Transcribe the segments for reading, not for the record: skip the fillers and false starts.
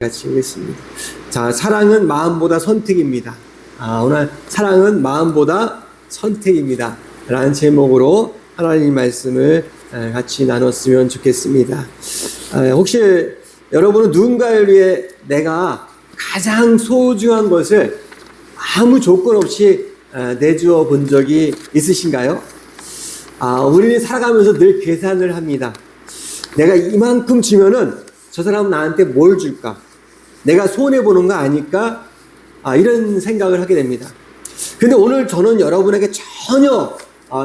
같이 하겠습니다. 자, 사랑은 마음보다 선택입니다. 오늘 사랑은 마음보다 선택입니다. 라는 제목으로 하나님 말씀을 같이 나눴으면 좋겠습니다. 혹시 여러분은 누군가를 위해 내가 가장 소중한 것을 아무 조건 없이 내주어 본 적이 있으신가요? 우리는 살아가면서 늘 계산을 합니다. 내가 이만큼 주면은 저 사람은 나한테 뭘 줄까? 내가 손해보는 거 아닐까? 이런 생각을 하게 됩니다. 근데 오늘 저는 여러분에게 전혀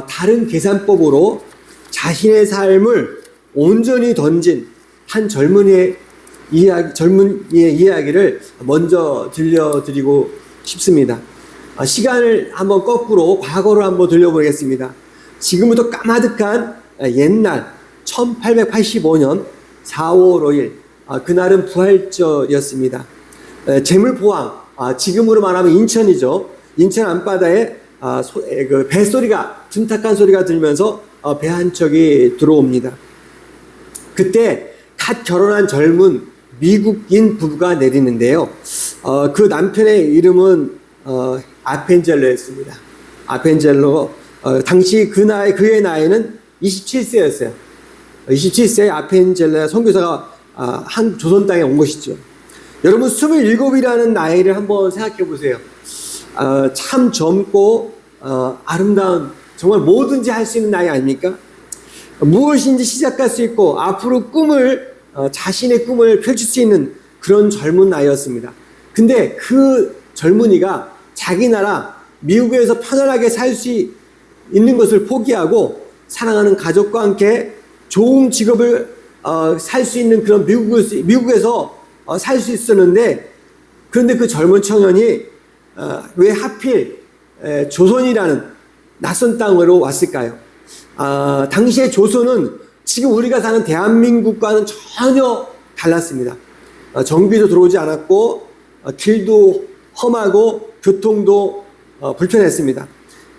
다른 계산법으로 자신의 삶을 온전히 던진 한 젊은이의 이야기를 먼저 들려드리고 싶습니다. 시간을 한번 거꾸로 과거로 한번 돌려보겠습니다. 지금부터 까마득한 옛날 1885년 4월 5일 그날은 부활절이었습니다. 제물포항, 지금으로 말하면 인천이죠. 인천 앞바다에 그 뱃소리가, 둔탁한 소리가 들면서 배 한 척이 들어옵니다. 그때 갓 결혼한 젊은 미국인 부부가 내리는데요. 그 남편의 이름은 아펜젤로였습니다. 아펜젤로, 당시 그의 나이는 27세였어요. 27세의 아펜젤로 선교사가 한 조선 땅에 온 것이죠. 여러분 27이라는 나이를 한번 생각해 보세요. 참 젊고 아름다운, 정말 뭐든지 할 수 있는 나이 아닙니까? 무엇인지 시작할 수 있고 앞으로 자신의 꿈을 펼칠 수 있는 그런 젊은 나이였습니다. 근데 그 젊은이가 자기 나라 미국에서 편안하게 살 수 있는 것을 포기하고 사랑하는 가족과 함께 좋은 직업을 살 수 있는 그런 미국에서 살 수 있었는데, 그런데 그 젊은 청년이 왜 하필 조선이라는 낯선 땅으로 왔을까요? 당시의 조선은 지금 우리가 사는 대한민국과는 전혀 달랐습니다. 전기도 들어오지 않았고 길도 험하고 교통도 불편했습니다.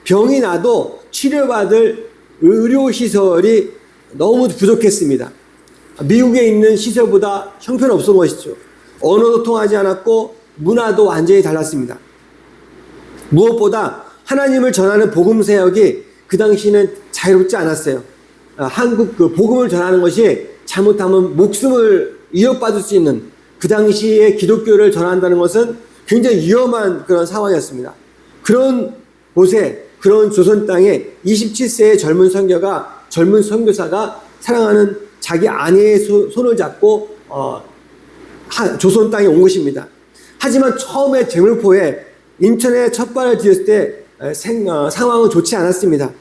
병이 나도 치료받을 의료시설이 너무 부족했습니다. 미국에 있는 시설보다 형편없은 것이죠. 언어도 통하지 않았고 문화도 완전히 달랐습니다. 무엇보다 하나님을 전하는 복음 사역이 그 당시는 자유롭지 않았어요. 한국 그 복음을 전하는 것이 잘못하면 목숨을 위협받을 수 있는, 그 당시에 기독교를 전한다는 것은 굉장히 위험한 그런 상황이었습니다. 그런 곳에, 그런 조선 땅에 27세의 젊은 선교사가 사랑하는 자기 아내의 손을 잡고 조선 땅에 온 것입니다. 하지만 처음에 제물포에 인천에 첫 발을 디뎠을 때 상황은 좋지 않았습니다.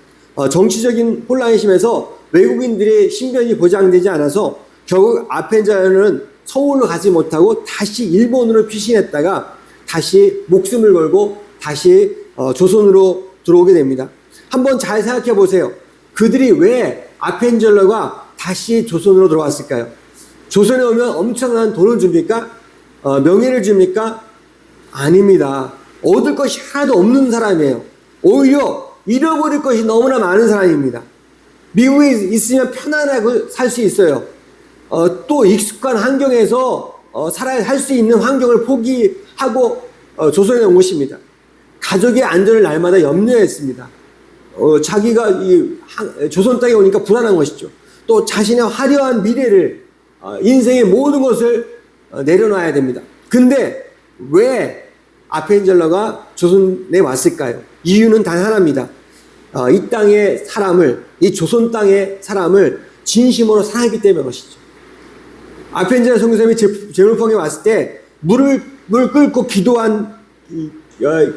정치적인 혼란이 심해서 외국인들의 신변이 보장되지 않아서 결국 아펜젤로는 서울로 가지 못하고 다시 일본으로 피신했다가 다시 목숨을 걸고 다시 조선으로 들어오게 됩니다. 한번 잘 생각해 보세요. 그들이 왜 아펜젤로가 다시 조선으로 들어왔을까요? 조선에 오면 엄청난 돈을 줍니까? 명예를 줍니까? 아닙니다. 얻을 것이 하나도 없는 사람이에요. 오히려 잃어버릴 것이 너무나 많은 사람입니다. 미국에 있으면 편안하게 살 수 있어요. 또 익숙한 환경에서 살 수 있는 환경을 포기하고 조선에 온 것입니다. 가족의 안전을 날마다 염려했습니다. 자기가 조선 땅에 오니까 불안한 것이죠. 또 자신의 화려한 미래를, 인생의 모든 것을 내려놔야 됩니다. 근데 왜 아펜젤러가 조선에 왔을까요? 이유는 단 하나입니다. 이 땅의 사람을, 이 조선 땅의 사람을 진심으로 사랑했기 때문인 것이죠. 아펜젤러 선교사님이 제물포항에 왔을 때 물을 끓고 기도한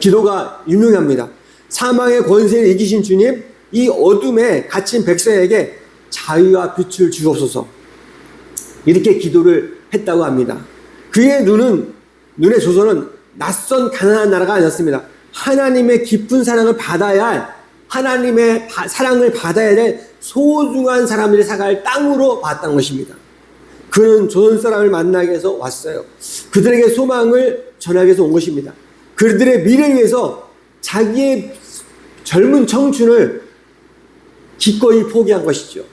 기도가 유명합니다. 사망의 권세를 이기신 주님, 이 어둠에 갇힌 백성에게 자유와 빛을 주옵소서, 이렇게 기도를 했다고 합니다. 그의 눈의 조선은 낯선 가난한 나라가 아니었습니다. 하나님의 깊은 사랑을 받아야 할, 하나님의 사랑을 받아야 될 소중한 사람들이 살아갈 땅으로 봤다는 것입니다. 그는 조선 사람을 만나기 위해서 왔어요. 그들에게 소망을 전하기 위해서 온 것입니다. 그들의 미래를 위해서 자기의 젊은 청춘을 기꺼이 포기한 것이죠.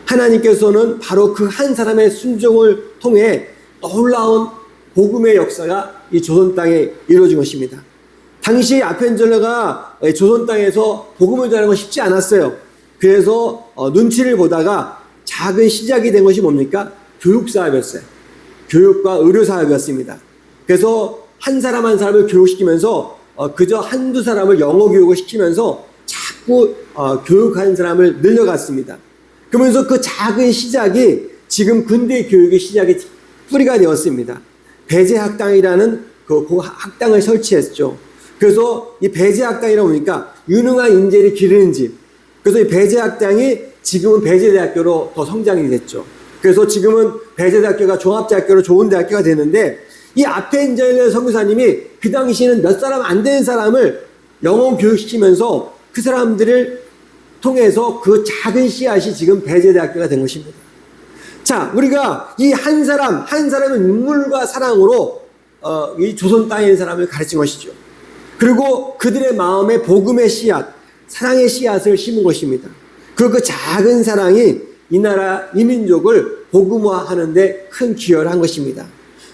하나님께서는 바로 그 한 사람의 순종을 통해 놀라운 복음의 역사가 이 조선 땅에 이루어진 것입니다. 당시 아펜젤러가 조선 땅에서 복음을 전하는 건 쉽지 않았어요. 그래서 눈치를 보다가 작은 시작이 된 것이 뭡니까? 교육사업이었어요. 교육과 의료사업이었습니다. 그래서 한 사람 한 사람을 교육시키면서 그저 한두 사람을 영어 교육을 시키면서 자꾸 교육하는 사람을 늘려갔습니다. 그러면서 그 작은 시작이 지금 근대 교육의 시작의 뿌리가 되었습니다. 배제학당이라는 그 학당을 설치했죠. 그래서 이 배제학당이라고 보니까 유능한 인재를 기르는 집. 그래서 이 배제학당이 지금은 배제대학교로 더 성장이 됐죠. 그래서 지금은 배제대학교가 종합대학교로 좋은 대학교가 되는데 이 아펜젤러 선교사님이 그 당시에는 몇 사람 안 되는 사람을 영어 교육시키면서 그 사람들을 통해서 그 작은 씨앗이 지금 배제대학교가 된 것입니다. 자, 우리가 이 한 사람의 눈물과 사랑으로 이 조선 땅에 있는 사람을 가르친 것이죠. 그리고 그들의 마음에 복음의 씨앗, 사랑의 씨앗을 심은 것입니다. 그리고 그 작은 사랑이 이 나라, 이 민족을 복음화하는 데 큰 기여를 한 것입니다.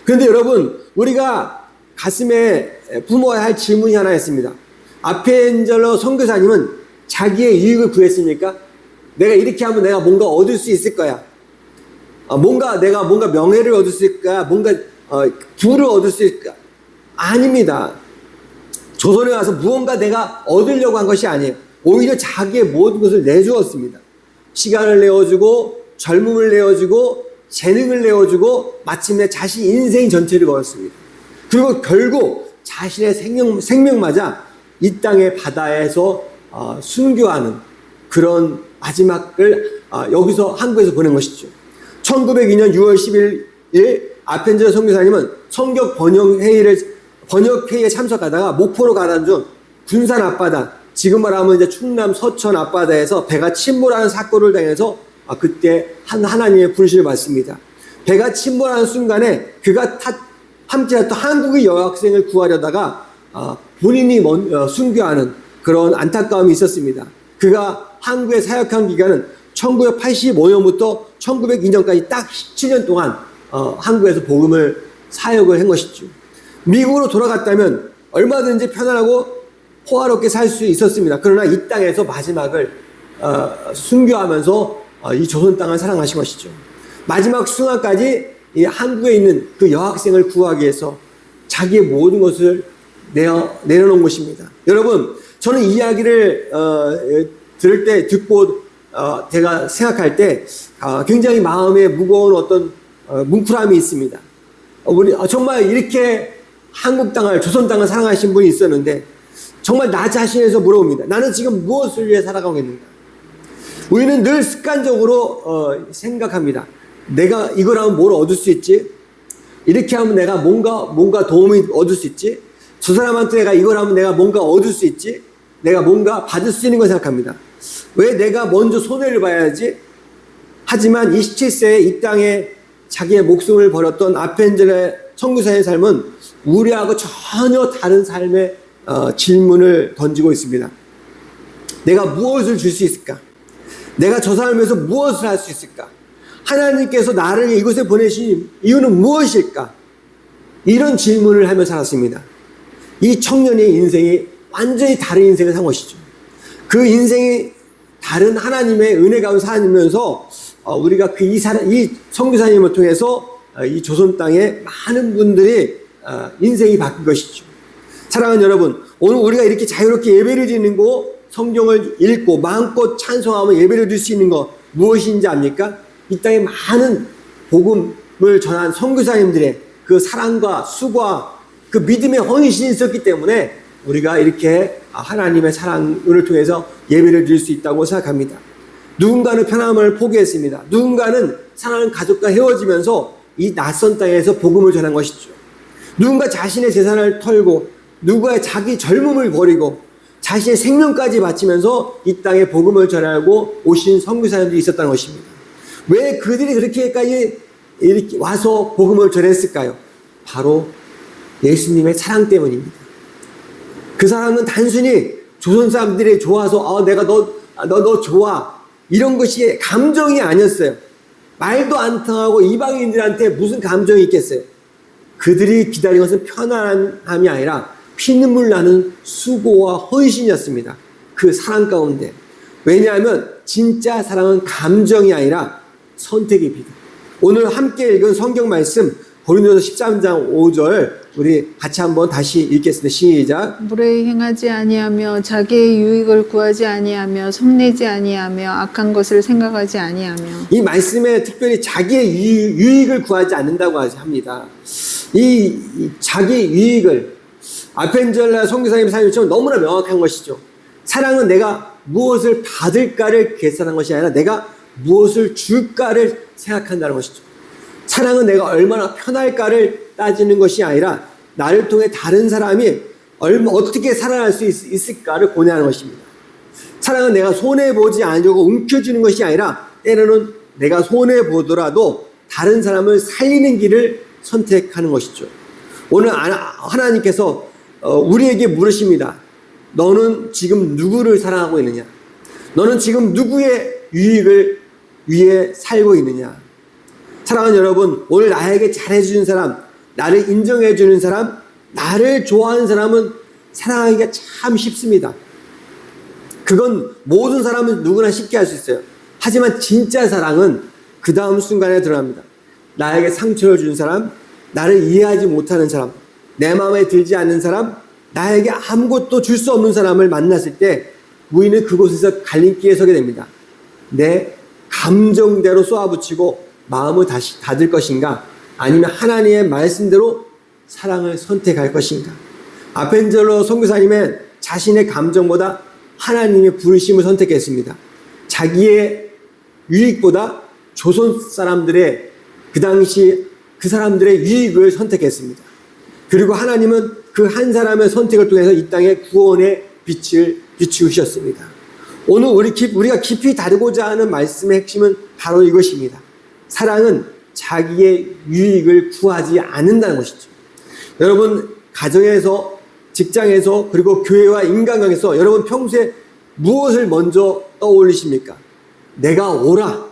그런데 여러분, 우리가 가슴에 품어야 할 질문이 하나 있습니다. 아펜젤러 선교사님은 자기의 이익을 구했습니까? 내가 이렇게 하면 내가 뭔가 얻을 수 있을 거야. 내가 뭔가 명예를 얻을 수 있을까? 뭔가 부를 얻을 수 있을까? 아닙니다. 조선에 와서 무언가 내가 얻으려고 한 것이 아니에요. 오히려 자기의 모든 것을 내주었습니다. 시간을 내어주고 젊음을 내어주고 재능을 내어주고 마침내 자신 인생 전체를 걸었습니다. 그리고 결국 자신의 생명마저 이 땅의 바다에서 순교하는 그런 마지막을 여기서 한국에서 보낸 것이죠. 1902년 6월 10일 아펜젤러 선교사님은 성경 번역회의에 참석하다가 목포로 가던 중 군산 앞바다, 지금 말하면 이제 충남 서천 앞바다에서 배가 침몰하는 사고를 당해서 그때 하나님의 불신을 받습니다. 배가 침몰하는 순간에 그가 함께 했던 한국의 여학생을 구하려다가 본인이 순교하는 그런 안타까움이 있었습니다. 그가 한국에 사역한 기간은 1985년부터 1902년까지 딱 17년 동안 한국에서 복음을 사역을 한 것이죠. 미국으로 돌아갔다면 얼마든지 편안하고 호화롭게 살 수 있었습니다. 그러나 이 땅에서 마지막을 순교하면서 이 조선 땅을 사랑하신 것이죠. 마지막 순간까지 이 한국에 있는 그 여학생을 구하기 위해서 자기의 모든 것을 내려놓은 것입니다. 여러분, 저는 이 이야기를 들을 때 듣고 제가 생각할 때 굉장히 마음에 무거운 어떤 뭉클함이 있습니다. 정말 이렇게 한국 땅을, 조선 땅을 사랑하신 분이 있었는데 정말 나 자신에서 물어봅니다. 나는 지금 무엇을 위해 살아가고 있는가? 우리는 늘 습관적으로 생각합니다. 내가 이걸 하면 뭘 얻을 수 있지? 이렇게 하면 내가 뭔가 도움이 얻을 수 있지? 저 사람한테 내가 이걸 하면 내가 뭔가 얻을 수 있지? 내가 뭔가 받을 수 있는 걸 생각합니다. 왜 내가 먼저 손해를 봐야지? 하지만 27세에 이 땅에 자기의 목숨을 버렸던 아펜젤러 선교사의 삶은 우리하고 전혀 다른 삶의 질문을 던지고 있습니다. 내가 무엇을 줄 수 있을까? 내가 저 삶에서 무엇을 할 수 있을까? 하나님께서 나를 이곳에 보내신 이유는 무엇일까? 이런 질문을 하며 살았습니다. 이 청년의 인생이 완전히 다른 인생을 산 것이죠. 그 인생이 다른 하나님의 은혜 가운데 살면서 우리가 이 선교사님을 통해서 이 조선 땅에 많은 분들이 인생이 바뀐 것이죠. 사랑하는 여러분, 오늘 우리가 이렇게 자유롭게 예배를 드리는 거, 성경을 읽고 마음껏 찬송하며 예배를 드릴 수 있는 것 무엇인지 압니까? 이 땅에 많은 복음을 전한 선교사님들의 그 사랑과 수고와 그 믿음의 헌신이 있었기 때문에 우리가 이렇게 하나님의 사랑을 통해서 예배를 드릴 수 있다고 생각합니다. 누군가는 편함을 포기했습니다. 누군가는 사랑하는 가족과 헤어지면서 이 낯선 땅에서 복음을 전한 것이죠. 누군가 자신의 재산을 털고 누군가 자기 젊음을 버리고 자신의 생명까지 바치면서 이 땅에 복음을 전하고 오신 선교사님들이 있었다는 것입니다. 왜 그들이 그렇게까지 이렇게 와서 복음을 전했을까요? 바로 예수님의 사랑 때문입니다. 그 사람은 단순히 조선 사람들이 좋아서 내가 너 좋아 이런 것이 감정이 아니었어요. 말도 안 통하고 이방인들한테 무슨 감정이 있겠어요? 그들이 기다린 것은 편안함이 아니라 피눈물 나는 수고와 헌신이었습니다. 그 사랑 가운데. 왜냐하면 진짜 사랑은 감정이 아니라 선택입니다. 오늘 함께 읽은 성경 말씀 고린도서 13장 5절 우리 같이 한번 다시 읽겠습니다. 시작. 물에 행하지 아니하며 자기의 유익을 구하지 아니하며 성내지 아니하며 악한 것을 생각하지 아니하며. 이 말씀에 특별히 자기의 유익을 구하지 않는다고 합니다. 이 자기 유익을 아펜젤라 선교사님 사님처럼 너무나 명확한 것이죠. 사랑은 내가 무엇을 받을까를 계산한 것이 아니라 내가 무엇을 줄까를 생각한다는 것이죠. 사랑은 내가 얼마나 편할까를 따지는 것이 아니라 나를 통해 다른 사람이 어떻게 살아날 수 있을까를 고뇌하는 것입니다. 사랑은 내가 손해보지 않으려고 움켜쥐는 것이 아니라 때로는 내가 손해보더라도 다른 사람을 살리는 길을 선택하는 것이죠. 오늘 하나님께서 우리에게 물으십니다. 너는 지금 누구를 사랑하고 있느냐? 너는 지금 누구의 유익을 위해 살고 있느냐? 사랑하는 여러분, 오늘 나에게 잘해주는 사람, 나를 인정해주는 사람, 나를 좋아하는 사람은 사랑하기가 참 쉽습니다. 그건 모든 사람은 누구나 쉽게 할 수 있어요. 하지만 진짜 사랑은 그 다음 순간에 들어갑니다. 나에게 상처를 준 사람, 나를 이해하지 못하는 사람, 내 마음에 들지 않는 사람, 나에게 아무것도 줄 수 없는 사람을 만났을 때 우리는 그곳에서 갈림길에 서게 됩니다. 내 감정대로 쏘아붙이고 마음을 다시 닫을 것인가, 아니면 하나님의 말씀대로 사랑을 선택할 것인가. 아펜젤러 선교사님은 자신의 감정보다 하나님의 부르심을 선택했습니다. 자기의 유익보다 조선 사람들의 그 당시 그 사람들의 유익을 선택했습니다. 그리고 하나님은 그 한 사람의 선택을 통해서 이 땅에 구원의 빛을 비추셨습니다. 오늘 우리가 깊이 다루고자 하는 말씀의 핵심은 바로 이것입니다. 사랑은 자기의 유익을 구하지 않는다는 것이죠. 여러분, 가정에서, 직장에서, 그리고 교회와 인간관계에서 여러분 평소에 무엇을 먼저 떠올리십니까? 내가 옳아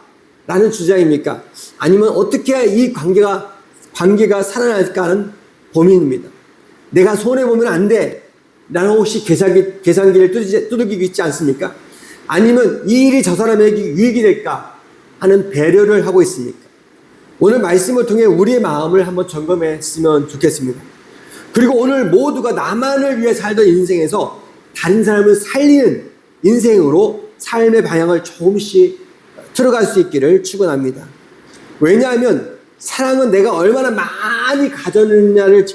라는 주장입니까? 아니면 어떻게 해야 이 관계가 살아날까 하는 고민입니다. 내가 손해보면 안 돼. 나는 혹시 계산기를 두들기고 있지 않습니까? 아니면 이 일이 저 사람에게 유익이 될까 하는 배려를 하고 있습니까? 오늘 말씀을 통해 우리의 마음을 한번 점검했으면 좋겠습니다. 그리고 오늘 모두가 나만을 위해 살던 인생에서 다른 사람을 살리는 인생으로 삶의 방향을 조금씩 들어갈 수 있기를 축원합니다. 왜냐하면 사랑은 내가 얼마나 많이 가졌느냐를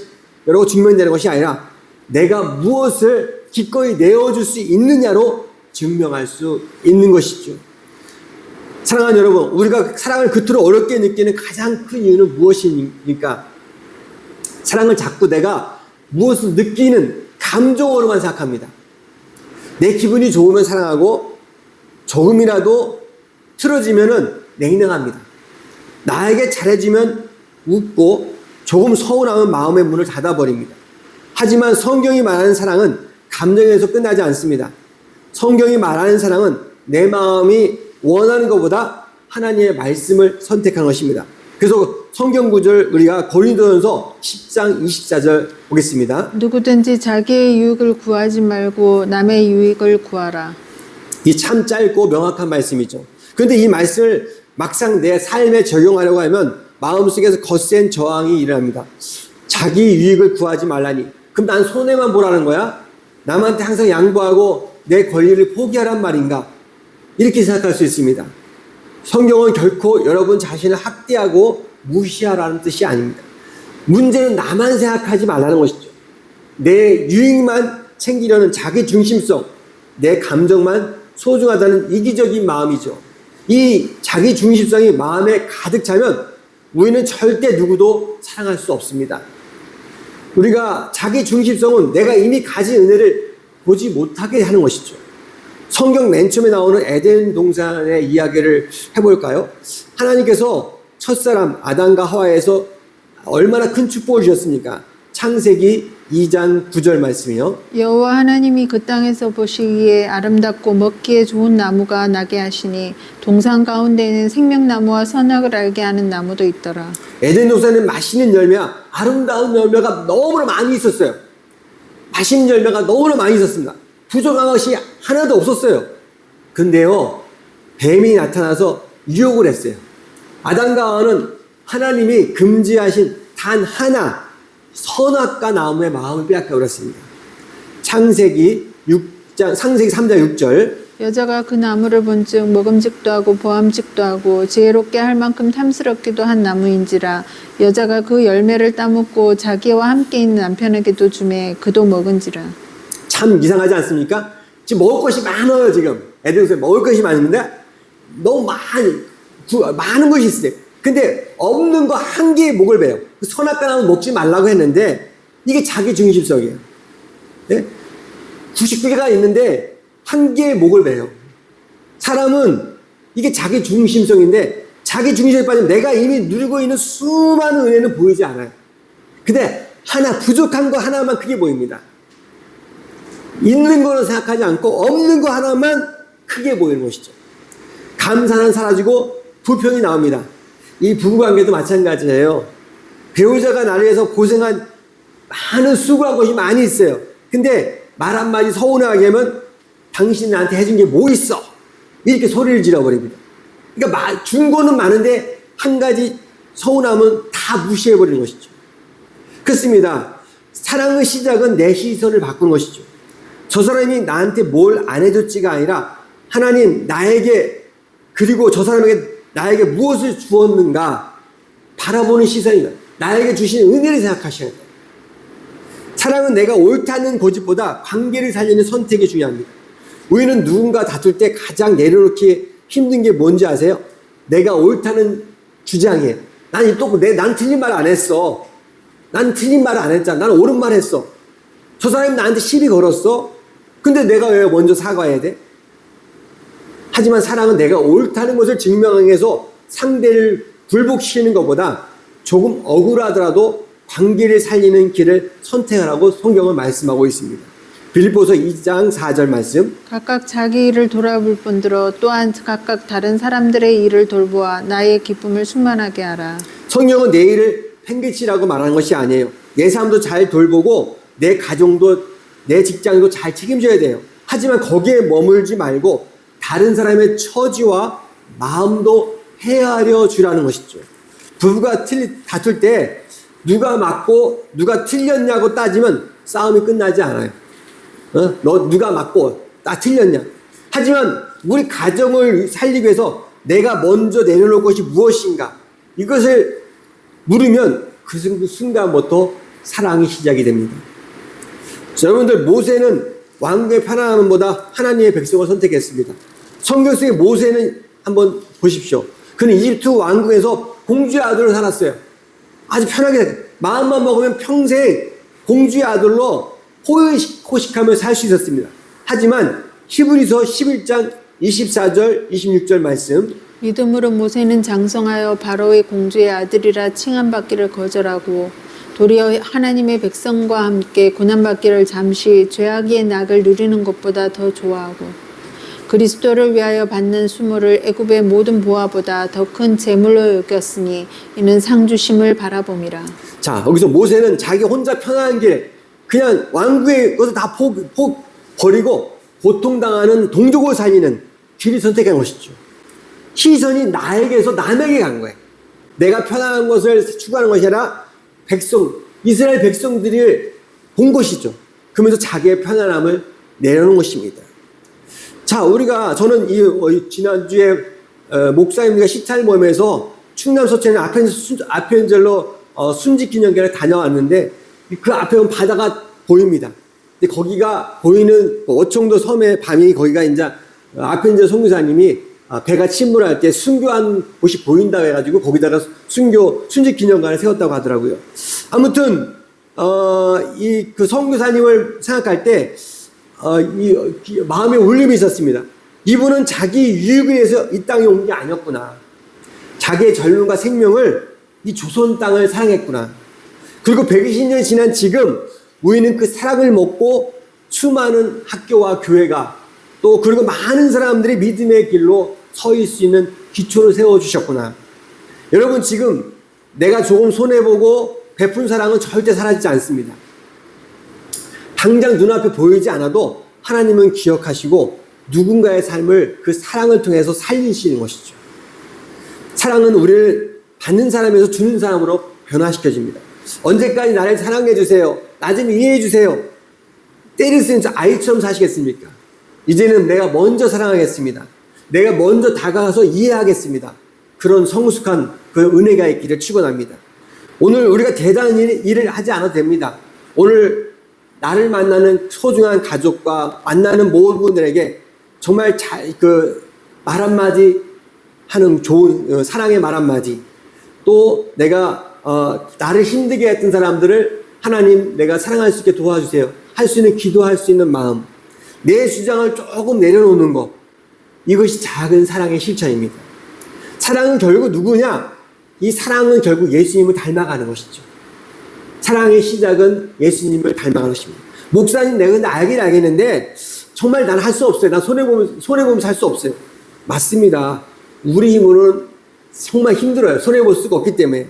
여러분 증명되는 것이 아니라 내가 무엇을 기꺼이 내어줄 수 있느냐로 증명할 수 있는 것이죠. 사랑하는 여러분, 우리가 사랑을 그토록 어렵게 느끼는 가장 큰 이유는 무엇입니까? 사랑을 자꾸 내가 무엇을 느끼는 감정으로만 생각합니다. 내 기분이 좋으면 사랑하고 조금이라도 틀어지면은 냉랭합니다. 나에게 잘해주면 웃고 조금 서운하면 마음의 문을 닫아버립니다. 하지만 성경이 말하는 사랑은 감정에서 끝나지 않습니다. 성경이 말하는 사랑은 내 마음이 원하는 것보다 하나님의 말씀을 선택한 것입니다. 그래서 성경 구절 우리가 고린도전서 10장 24절 보겠습니다. 누구든지 자기의 유익을 구하지 말고 남의 유익을 구하라. 이 참 짧고 명확한 말씀이죠. 그런데 이 말씀을 막상 내 삶에 적용하려고 하면 마음속에서 거센 저항이 일어납니다. 자기 유익을 구하지 말라니. 그럼 난 손해만 보라는 거야? 남한테 항상 양보하고 내 권리를 포기하란 말인가? 이렇게 생각할 수 있습니다. 성경은 결코 여러분 자신을 학대하고 무시하라는 뜻이 아닙니다. 문제는 나만 생각하지 말라는 것이죠. 내 유익만 챙기려는 자기 중심성, 내 감정만 소중하다는 이기적인 마음이죠. 이 자기 중심성이 마음에 가득 차면 우리는 절대 누구도 사랑할 수 없습니다. 우리가 자기 중심성은 내가 이미 가진 은혜를 보지 못하게 하는 것이죠. 성경 맨 처음에 나오는 에덴 동산의 이야기를 해볼까요? 하나님께서 첫사람 아담과 하와에서 얼마나 큰 축복을 주셨습니까? 창세기 2장 9절 말씀이요. 여호와 하나님이 그 땅에서 보시기에 아름답고 먹기에 좋은 나무가 나게 하시니 동산 가운데에는 생명나무와 선악을 알게 하는 나무도 있더라. 에덴 동산은 맛있는 열매와 아름다운 열매가 너무나 많이 있었어요. 맛있는 열매가 너무나 많이 있었습니다. 부족한 것이 하나도 없었어요. 근데요, 뱀이 나타나서 유혹을 했어요. 아담과 하와는 하나님이 금지하신 단 하나, 선악과 나무의 마음을 빼앗겨 버렸습니다. 창세기 3장 6절. 여자가 그 나무를 본즉 먹음직도 하고 보암직도 하고 지혜롭게 할 만큼 탐스럽기도 한 나무인지라. 여자가 그 열매를 따먹고 자기와 함께 있는 남편에게도 주매 그도 먹은지라. 참 이상하지 않습니까? 지금 먹을 것이 많아요. 지금 애들 먹을 것이 많은데 너무 많은 것이 있어요. 근데 없는 거 한 개의 목을 베요. 선악과 나무 먹지 말라고 했는데 이게 자기 중심성이에요. 네? 99개가 있는데 한 개의 목을 베요. 사람은 이게 자기 중심성인데 자기 중심에 빠지면 내가 이미 누리고 있는 수많은 은혜는 보이지 않아요. 근데 하나 부족한 거 하나만 크게 보입니다. 있는 거는 생각하지 않고 없는 거 하나만 크게 보이는 것이죠. 감사는 사라지고 불평이 나옵니다. 이 부부관계도 마찬가지예요. 배우자가 나를 위해서 고생한 많은 수고한 것이 많이 있어요. 근데 말 한마디 서운하게 하면 당신이 나한테 해준 게 뭐 있어? 이렇게 소리를 질러버립니다. 그러니까 준 거는 많은데 한 가지 서운하면 다 무시해버리는 것이죠. 그렇습니다. 사랑의 시작은 내 시선을 바꾸는 것이죠. 저 사람이 나한테 뭘 안 해줬지가 아니라 하나님 나에게 그리고 저 사람에게 나에게 무엇을 주었는가 바라보는 시선이다. 나에게 주신 은혜를 생각하셔야 돼요. 사랑은 내가 옳다는 고집보다 관계를 살리는 선택이 중요합니다. 우리는 누군가 다툴 때 가장 내려놓기 힘든 게 뭔지 아세요? 내가 옳다는 주장이에요. 난 틀린 말 안 했어. 난 틀린 말 안 했잖아. 난 옳은 말 했어. 저 사람이 나한테 시비 걸었어. 근데 내가 왜 먼저 사과해야 돼? 하지만 사랑은 내가 옳다는 것을 증명하기 위해서 상대를 굴복시키는 것보다 조금 억울하더라도 관계를 살리는 길을 선택하라고 성경은 말씀하고 있습니다. 빌립보서 2장 4절 말씀. 각각 자기 일을 돌아볼 뿐더러 또한 각각 다른 사람들의 일을 돌보아 나의 기쁨을 충만하게 하라. 성경은 내 일을 팽개치라고 말하는 것이 아니에요. 내 삶도 잘 돌보고 내 가정도 내 직장도 잘 책임져야 돼요. 하지만 거기에 머물지 말고 다른 사람의 처지와 마음도 헤아려 주라는 것이죠. 부부가 다툴 때 누가 맞고 누가 틀렸냐고 따지면 싸움이 끝나지 않아요. 너 누가 맞고 나 틀렸냐. 하지만 우리 가정을 살리기 위해서 내가 먼저 내려놓을 것이 무엇인가 이것을 물으면 그 순간부터 사랑이 시작이 됩니다. 자, 여러분들 모세는 왕국의 편안함보다 하나님의 백성을 선택했습니다. 성경 속의 모세는 한번 보십시오. 그는 이집트 왕국에서 공주의 아들로 살았어요. 아주 편하게 마음만 먹으면 평생 공주의 아들로 호식하며 살 수 있었습니다. 하지만 히브리서 11장 24절 26절 말씀. 믿음으로 모세는 장성하여 바로의 공주의 아들이라 칭함받기를 거절하고 도리어 하나님의 백성과 함께 고난받기를 잠시 죄악의 낙을 누리는 것보다 더 좋아하고 그리스도를 위하여 받는 수모를 애굽의 모든 보화보다 더 큰 재물로 여겼으니 이는 상주심을 바라봄이라. 자, 여기서 모세는 자기 혼자 편안한 길 그냥 왕국의 것을 다 버리고 고통당하는 동족을 살리는 길을 선택한 것이죠. 시선이 나에게서 남에게 간 거예요. 내가 편안한 것을 추구하는 것이 아니라 이스라엘 백성들을 본 것이죠. 그러면서 자기의 편안함을 내려놓은 것입니다. 자, 저는 지난주에 목사님과 시찰 모임에서 충남 서천의 아펜젤로 순직기념관에 다녀왔는데 그 앞에 보면 바다가 보입니다. 근데 거기가 보이는 어청도 섬의 밤이 거기가 이제 아펜젤 선교사님이 배가 침몰할 때 순교한 곳이 보인다고 해가지고 거기다가 순직기념관을 세웠다고 하더라고요. 아무튼 그 선교사님을 생각할 때 마음에 울림이 있었습니다. 이분은 자기 유익을 위해서 이 땅에 온 게 아니었구나. 자기의 젊음과 생명을 이 조선 땅을 사랑했구나. 그리고 120년이 지난 지금 우리는 그 사랑을 먹고 수많은 학교와 교회가 또 그리고 많은 사람들이 믿음의 길로 서일 수 있는 기초를 세워주셨구나. 여러분 지금 내가 조금 손해보고 베푼 사랑은 절대 사라지지 않습니다. 당장 눈앞에 보이지 않아도 하나님은 기억하시고 누군가의 삶을 그 사랑을 통해서 살리시는 것이죠. 사랑은 우리를 받는 사람에서 주는 사람으로 변화시켜집니다. 언제까지 나를 사랑해 주세요. 나 좀 이해해 주세요. 때릴 수 있는 아이처럼 사시겠습니까? 이제는 내가 먼저 사랑하겠습니다. 내가 먼저 다가가서 이해하겠습니다. 그런 성숙한 그 은혜가 있기를 축원합니다. 오늘 우리가 대단한 일을 하지 않아도 됩니다. 오늘 나를 만나는 소중한 가족과 만나는 모든 분들에게 정말 말 한마디 하는 좋은 사랑의 말 한마디, 또 내가 나를 힘들게 했던 사람들을 하나님 내가 사랑할 수 있게 도와주세요. 할 수 있는 기도할 수 있는 마음, 내 주장을 조금 내려놓는 것, 이것이 작은 사랑의 실천입니다. 사랑은 결국 누구냐? 이 사랑은 결국 예수님을 닮아가는 것이죠. 사랑의 시작은 예수님을 닮아가는 것입니다. 목사님, 내가 근데 알긴 알겠는데 정말 나는 할 수 없어요. 나 손해보면서 할 수 없어요. 맞습니다. 우리 힘으로는 정말 힘들어요. 손해볼 수가 없기 때문에.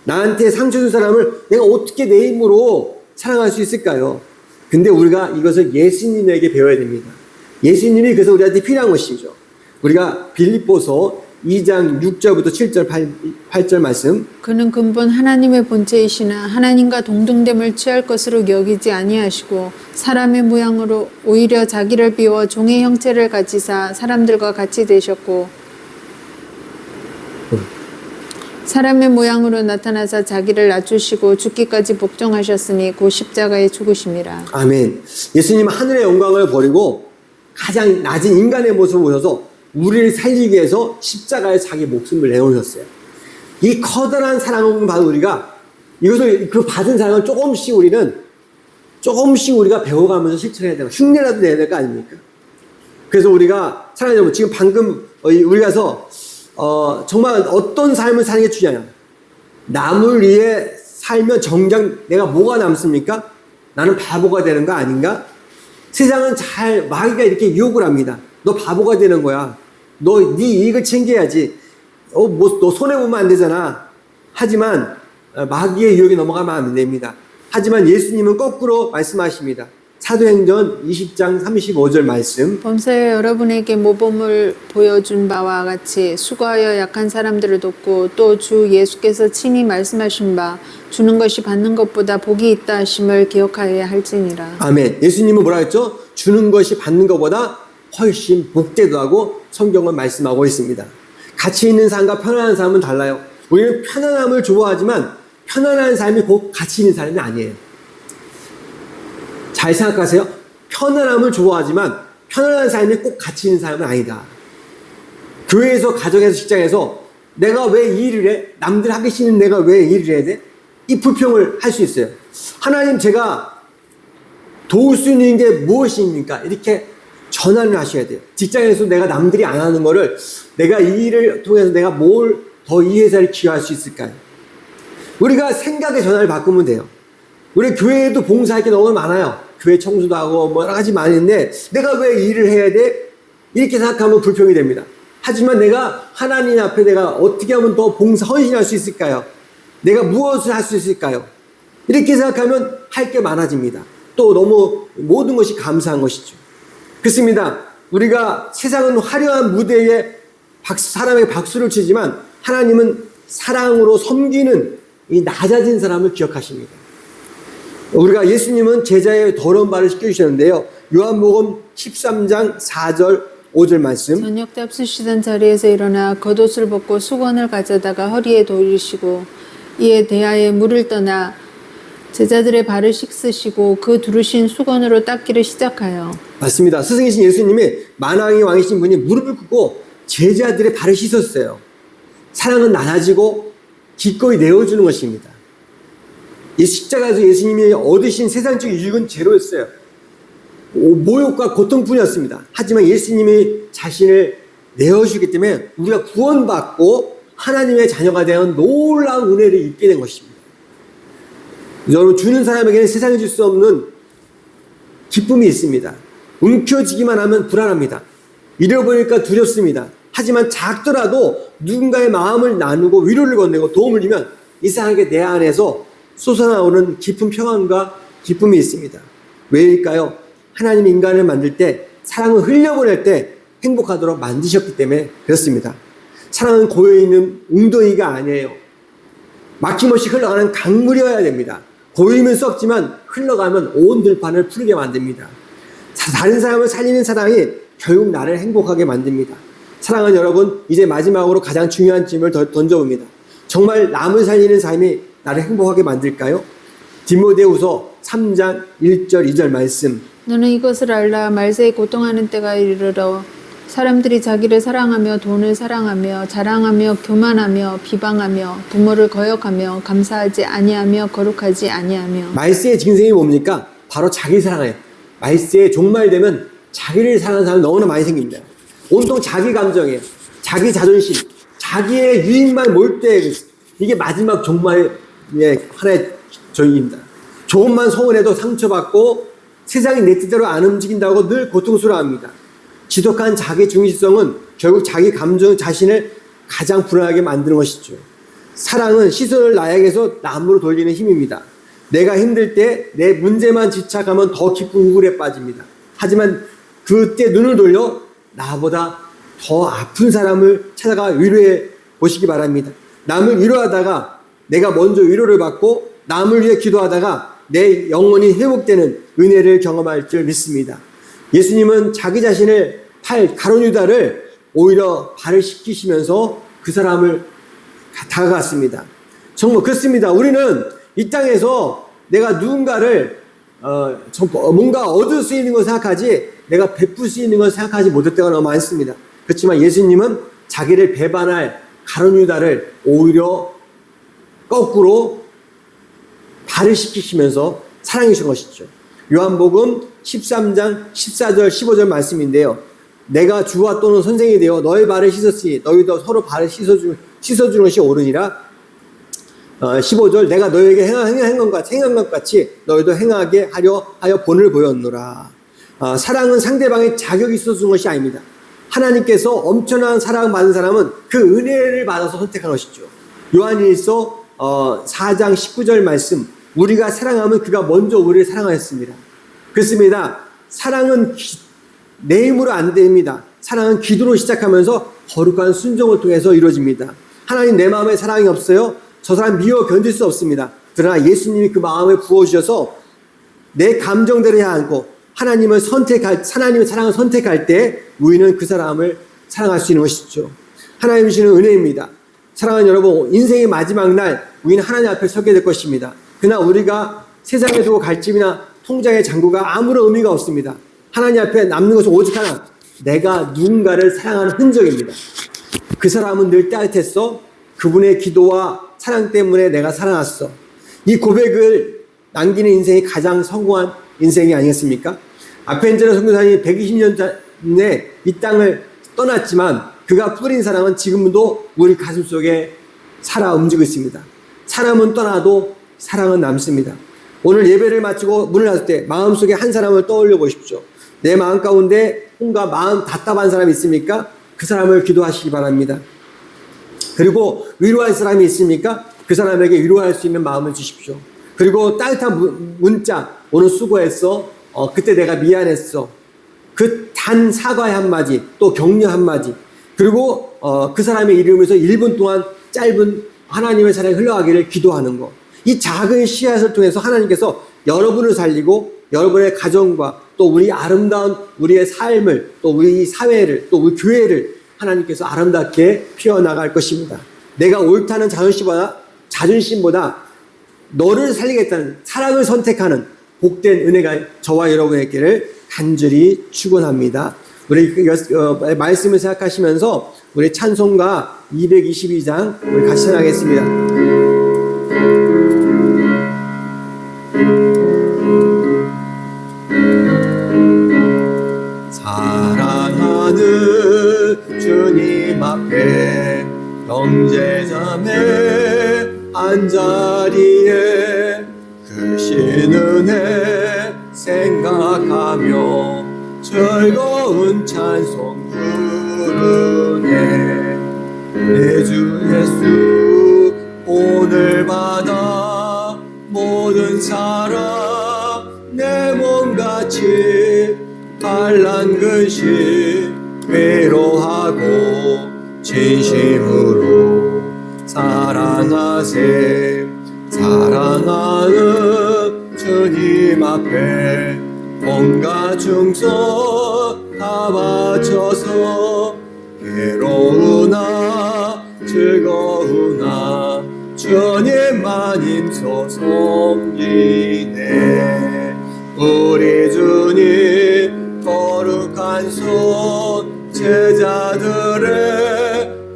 나한테 상처 준 사람을 내가 어떻게 내 힘으로 사랑할 수 있을까요? 근데 우리가 이것을 예수님에게 배워야 됩니다. 예수님이 그래서 우리한테 필요한 것이죠. 우리가 빌립보서 2장 6절부터 7절 8절 말씀. 그는 근본 하나님의 본체이시나 하나님과 동등됨을 취할 것으로 여기지 아니하시고 사람의 모양으로 오히려 자기를 비워 종의 형체를 가지사 사람들과 같이 되셨고 사람의 모양으로 나타나사 자기를 낮추시고 죽기까지 복종하셨으니 곧 십자가에 죽으심이라. 아멘. 예수님은 하늘의 영광을 버리고 가장 낮은 인간의 모습을 보셔서 우리를 살리기 위해서 십자가에 자기 목숨을 내놓으셨어요. 이 커다란 사랑을 받은 우리가 이것을 그 받은 사랑을 조금씩 우리가 배워가면서 실천해야 되고 흉내라도 내야 될 거 아닙니까? 그래서 우리가 사랑하는 지금 방금 우리가서 정말 어떤 삶을 사는 게 중요하냐? 남을 위해 살면 정작 내가 뭐가 남습니까? 나는 바보가 되는 거 아닌가? 세상은 마귀가 이렇게 유혹을 합니다. 너 바보가 되는 거야. 너 네 이익을 챙겨야지. 너 손해보면 안 되잖아. 하지만 마귀의 유혹에 넘어가면 안 됩니다. 하지만 예수님은 거꾸로 말씀하십니다. 사도행전 20장 35절 말씀. 범사에 여러분에게 모범을 보여준 바와 같이 수고하여 약한 사람들을 돕고 또 주 예수께서 친히 말씀하신 바 주는 것이 받는 것보다 복이 있다 하심을 기억하여야 할지니라. 아멘. 예수님은 뭐라 했죠? 주는 것이 받는 것보다 훨씬 복되다고 성경은 말씀하고 있습니다. 가치 있는 삶과 편안한 삶은 달라요. 우리는 편안함을 좋아하지만 편안한 삶이 곧 가치 있는 삶이 아니에요. 잘 생각하세요. 편안함을 좋아하지만 편안한 삶이 꼭 가치 있는 삶은 아니다. 교회에서, 가정에서, 직장에서 내가 왜 이 일을 해? 남들 하기 싫은 내가 왜 이 일을 해야 돼? 이 불평을 할 수 있어요. 하나님, 제가 도울 수 있는 게 무엇입니까? 이렇게 전환을 하셔야 돼요. 직장에서 내가 남들이 안 하는 거를 내가 이 일을 통해서 내가 뭘 더 이 회사를 기여할 수 있을까요? 우리가 생각의 전환을 바꾸면 돼요. 우리 교회에도 봉사할 게 너무 많아요. 교회 청소도 하고 뭐 여러 가지 많은데 내가 왜 일을 해야 돼? 이렇게 생각하면 불평이 됩니다. 하지만 내가 하나님 앞에 내가 어떻게 하면 더 헌신할 수 있을까요? 내가 무엇을 할 수 있을까요? 이렇게 생각하면 할 게 많아집니다. 또 너무 모든 것이 감사한 것이죠. 그렇습니다. 우리가 세상은 화려한 무대에 사람에게 박수를 치지만 하나님은 사랑으로 섬기는 이 낮아진 사람을 기억하십니다. 우리가 예수님은 제자의 더러운 발을 씻겨주셨는데요. 요한복음 13장 4절 5절 말씀. 저녁 때 앞서시던 자리에서 일어나 겉옷을 벗고 수건을 가져다가 허리에 돌리시고 이에 대하여 물을 떠나 제자들의 발을 씻으시고 그 두르신 수건으로 닦기를 시작하여. 맞습니다. 스승이신 예수님이 만왕의 왕이신 분이 무릎을 꿇고 제자들의 발을 씻었어요. 사랑은 낮아지고 기꺼이 내어주는 것입니다. 이 십자가에서 예수님이 얻으신 세상적 유익은 제로였어요. 모욕과 고통뿐이었습니다. 하지만 예수님이 자신을 내어주기 때문에 우리가 구원받고 하나님의 자녀가 되는 놀라운 은혜를 입게 된 것입니다. 여러분, 주는 사람에게는 세상에 줄 수 없는 기쁨이 있습니다. 움켜쥐기만 하면 불안합니다. 잃어버리니까 두렵습니다. 하지만 작더라도 누군가의 마음을 나누고 위로를 건네고 도움을 주면 이 사람에게 내 안에서 솟아나오는 깊은 평안과 기쁨이 있습니다. 왜일까요? 하나님 인간을 만들 때 사랑을 흘려보낼 때 행복하도록 만드셨기 때문에 그렇습니다. 사랑은 고여있는 웅덩이가 아니에요. 막힘없이 흘러가는 강물이어야 됩니다. 고이면 썩지만 흘러가면 온 들판을 푸르게 만듭니다. 다른 사람을 살리는 사랑이 결국 나를 행복하게 만듭니다. 사랑은 여러분, 이제 마지막으로 가장 중요한 질문을 던져봅니다. 정말 남을 살리는 삶이 나를 행복하게 만들까요? 디모데후서 3장 1절 2절 말씀. 너는 이것을 알라. 말세에 고통하는 때가 이르러 사람들이 자기를 사랑하며 돈을 사랑하며 자랑하며 교만하며 비방하며 부모를 거역하며 감사하지 아니하며 거룩하지 아니하며. 말세의 증세이 뭡니까? 바로 자기 사랑이에요. 말세의 종말 되면 자기를 사랑하는 사람이 너무나 많이 생깁니다. 온통 자기 감정이에요. 자기 자존심, 자기의 유익만 몰두해. 이게 마지막 종말의 하나의 저희입니다. 조금만 소원해도 상처받고 세상이 내 뜻대로 안 움직인다고 늘 고통스러워합니다. 지독한 자기 중심성은 결국 자기 감정 자신을 가장 불안하게 만드는 것이죠. 사랑은 시선을 나에게서 남으로 돌리는 힘입니다. 내가 힘들 때 내 문제만 집착하면 더 깊은 우울에 빠집니다. 하지만 그때 눈을 돌려 나보다 더 아픈 사람을 찾아가 위로해 보시기 바랍니다. 남을 위로하다가 내가 먼저 위로를 받고 남을 위해 기도하다가 내 영혼이 회복되는 은혜를 경험할 줄 믿습니다. 예수님은 자기 자신을 팔 가룟 유다를 오히려 발을 씻기시면서 그 사람을 다가갔습니다. 정말 그렇습니다. 우리는 이 땅에서 내가 누군가를 뭔가 얻을 수 있는 걸 생각하지 내가 베풀 수 있는 걸 생각하지 못할 때가 너무 많습니다. 그렇지만 예수님은 자기를 배반할 가룟 유다를 오히려 거꾸로 발을 씻기시면서 사랑해 주신 것이죠. 요한복음 13장 14절 15절 말씀인데요. 내가 주와 또는 선생이 되어 너의 발을 씻었으니 너희도 서로 발을 씻어주는 것이 옳으니라. 15절 내가 너에게 행한 것 같이 너희도 행하게 하여 본을 보였노라. 사랑은 상대방의 자격이 있어서 준 것이 아닙니다. 하나님께서 엄청난 사랑을 받은 사람은 그 은혜를 받아서 선택한 것이죠. 요한일서 4장 19절 말씀, 우리가 사랑하면 그가 먼저 우리를 사랑하였습니다. 그렇습니다. 사랑은 내 힘으로 안 됩니다. 사랑은 기도로 시작하면서 거룩한 순종을 통해서 이루어집니다. 하나님 내 마음에 사랑이 없어요? 저 사람 미워 견딜 수 없습니다. 그러나 예수님이 그 마음에 부어주셔서 내 감정대로 해야 하고 하나님의 사랑을 선택할 때 우리는 그 사람을 사랑할 수 있는 것이죠. 하나님 주시는 은혜입니다. 사랑하는 여러분, 인생의 마지막 날 우리는 하나님 앞에 서게 될 것입니다. 그러나 우리가 세상에 두고 갈집이나 통장의 잔고가 아무런 의미가 없습니다. 하나님 앞에 남는 것은 오직 하나, 내가 누군가를 사랑하는 흔적입니다. 그 사람은 늘 따뜻했어. 그분의 기도와 사랑 때문에 내가 살아났어. 이 고백을 남기는 인생이 가장 성공한 인생이 아니겠습니까? 아펜젤러 선교사님이 120년 전에 이 땅을 떠났지만 그가 뿌린 사랑은 지금도 우리 가슴속에 살아 움직이고 있습니다. 사람은 떠나도 사랑은 남습니다. 오늘 예배를 마치고 문을 닫을 때 마음속에 한 사람을 떠올려 보십시오. 내 마음 가운데 뭔가 마음 답답한 사람이 있습니까? 그 사람을 기도하시기 바랍니다. 그리고 위로할 사람이 있습니까? 그 사람에게 위로할 수 있는 마음을 주십시오. 그리고 따뜻한 문자, 오늘 수고했어. 그때 내가 미안했어. 그 단 사과의 한마디, 또 격려 한마디. 그리고 그 사람의 이름에서 1분 동안 짧은 하나님의 사랑이 흘러가기를 기도하는 것. 이 작은 씨앗을 통해서 하나님께서 여러분을 살리고 여러분의 가정과 또 우리 아름다운 우리의 삶을 또 우리 사회를 또 우리 교회를 하나님께서 아름답게 피워나갈 것입니다. 내가 옳다는 자존심보다 너를 살리겠다는 사랑을 선택하는 복된 은혜가 저와 여러분에게를 간절히 축원합니다. 우리 말씀을 생각하시면서 우리 찬송가 222장 우리 같이 찬양하겠습니다. 사랑하는 주님 앞에 형제자매 한자리에 크신 은혜 생각하며 즐거운 찬송 부르네. 내 주 예수 오늘 받아 모든 사람 내 몸같이 반란 근심 위로하고 진심으로 사랑하세. 사랑하는 주님 앞에 온갖 충성 다 바쳐서 괴로우나 즐거우나 주님만 힘써섬기네. 우리 주님 거룩한 손 제자들의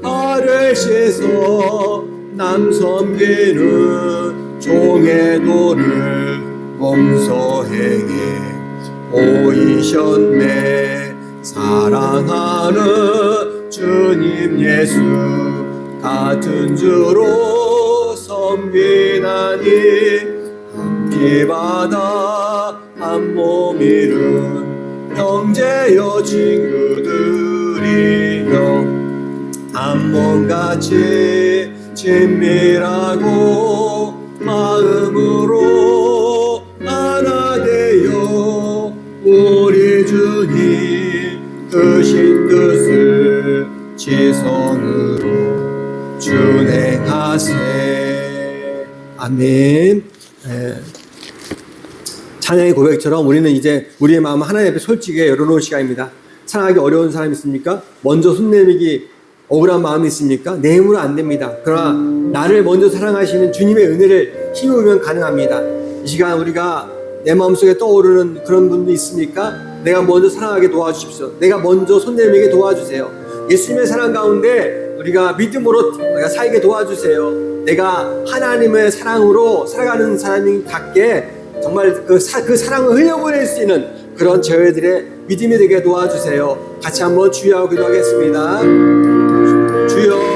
발을 씻어 남 섬기는 종의 도를 봉서행에 보이셨네. 사랑하는 주님 예수 같은 주로 섬기나니 함께받아 한 몸 이룬 형제여 친구들이여 한 몸같이 친밀하고 마음으로 하나 되어 우리 주님 크신 뜻을 지성으로 준행하세. 아멘. 찬양의 고백처럼 우리는 이제 우리의 마음을 하나님 앞에 솔직히 열어놓을 시간입니다. 사랑하기 어려운 사람 있습니까? 먼저 손 내밀기 억울한 마음이 있습니까? 내 힘으로 안 됩니다. 그러나 나를 먼저 사랑하시는 주님의 은혜를 힘입으면 가능합니다. 이 시간 우리가 내 마음속에 떠오르는 그런 분도 있습니까? 내가 먼저 사랑하게 도와주십시오. 내가 먼저 손 내밀게 도와주세요. 예수님의 사랑 가운데 우리가 믿음으로 우리가 살게 도와주세요. 내가 하나님의 사랑으로 살아가는 사람이 같게 정말 그 사랑을 흘려보낼 수 있는 그런 저희들의 믿음이 되게 도와주세요. 같이 한번 주여하고 기도하겠습니다. 주여